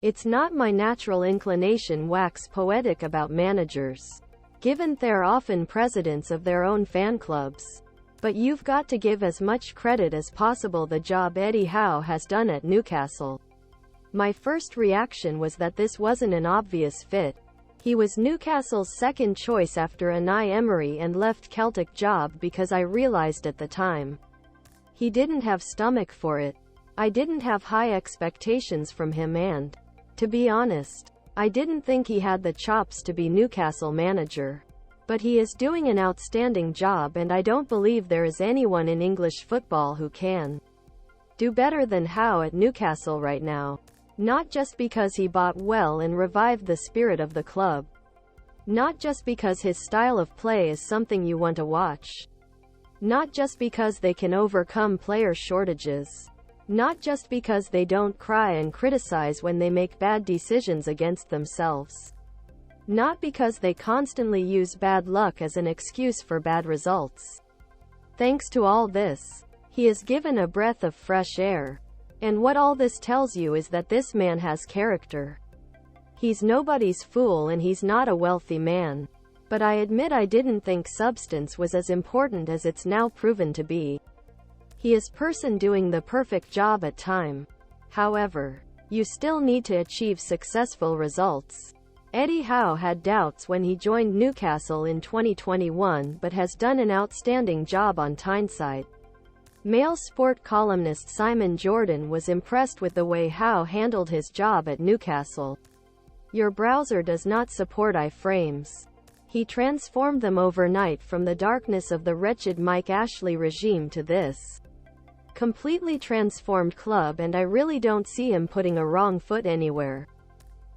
It's not my natural inclination wax poetic about managers, given they're often presidents of their own fan clubs. But you've got to give as much credit as possible the job Eddie Howe has done at Newcastle. My first reaction was that this wasn't an obvious fit. He was Newcastle's second choice after Unai Emery and left Celtic job because I realized at the time he didn't have stomach for it. I didn't have high expectations from him and, to be honest, I didn't think he had the chops to be Newcastle manager. But he is doing an outstanding job and I don't believe there is anyone in English football who can do better than Howe at Newcastle right now. Not just because he bought well and revived the spirit of the club. Not just because his style of play is something you want to watch. Not just because they can overcome player shortages. Not just because they don't cry and criticize when they make bad decisions against themselves. Not because they constantly use bad luck as an excuse for bad results. Thanks to all this, he is given a breath of fresh air. And what all this tells you is that this man has character. He's nobody's fool and he's not a wealthy man. But I admit I didn't think substance was as important as it's now proven to be. He is person doing the perfect job at time. However, you still need to achieve successful results. Eddie Howe had doubts when he joined Newcastle in 2021 but has done an outstanding job on Tyneside. Mail sport columnist Simon Jordan was impressed with the way Howe handled his job at Newcastle. Your browser does not support iframes. He transformed them overnight from the darkness of the wretched Mike Ashley regime to this completely transformed club, and I really don't see him putting a wrong foot anywhere.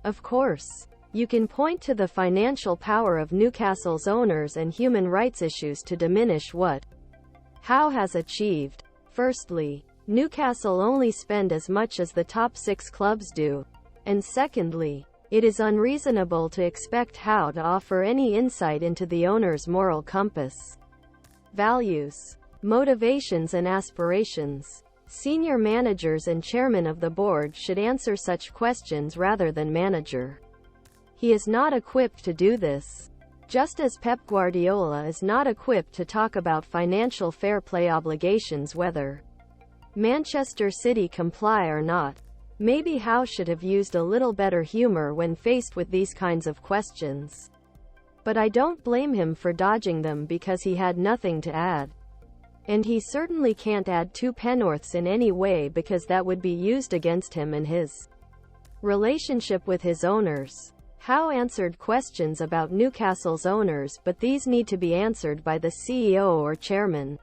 Of course, you can point to the financial power of Newcastle's owners and human rights issues to diminish what Howe has achieved. Firstly, Newcastle only spend as much as the top 6 clubs do. And secondly, it is unreasonable to expect Howe to offer any insight into the owner's moral compass, values, motivations and aspirations. Senior managers and chairman of the board should answer such questions rather than manager. He is not equipped to do this. Just as Pep Guardiola is not equipped to talk about financial fair play obligations whether Manchester City comply or not. Maybe Howe should have used a little better humor when faced with these kinds of questions. But I don't blame him for dodging them because he had nothing to add. And he certainly can't add 2 pennorths in any way because that would be used against him and his relationship with his owners. Howe answered questions about Newcastle's owners, but these need to be answered by the CEO or chairman.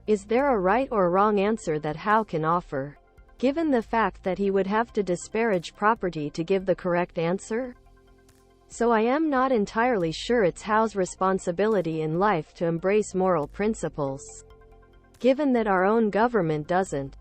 Is there a right or wrong answer that Howe can offer, given the fact that he would have to disparage property to give the correct answer? So I am not entirely sure it's Howe's responsibility in life to embrace moral principles, given that our own government doesn't.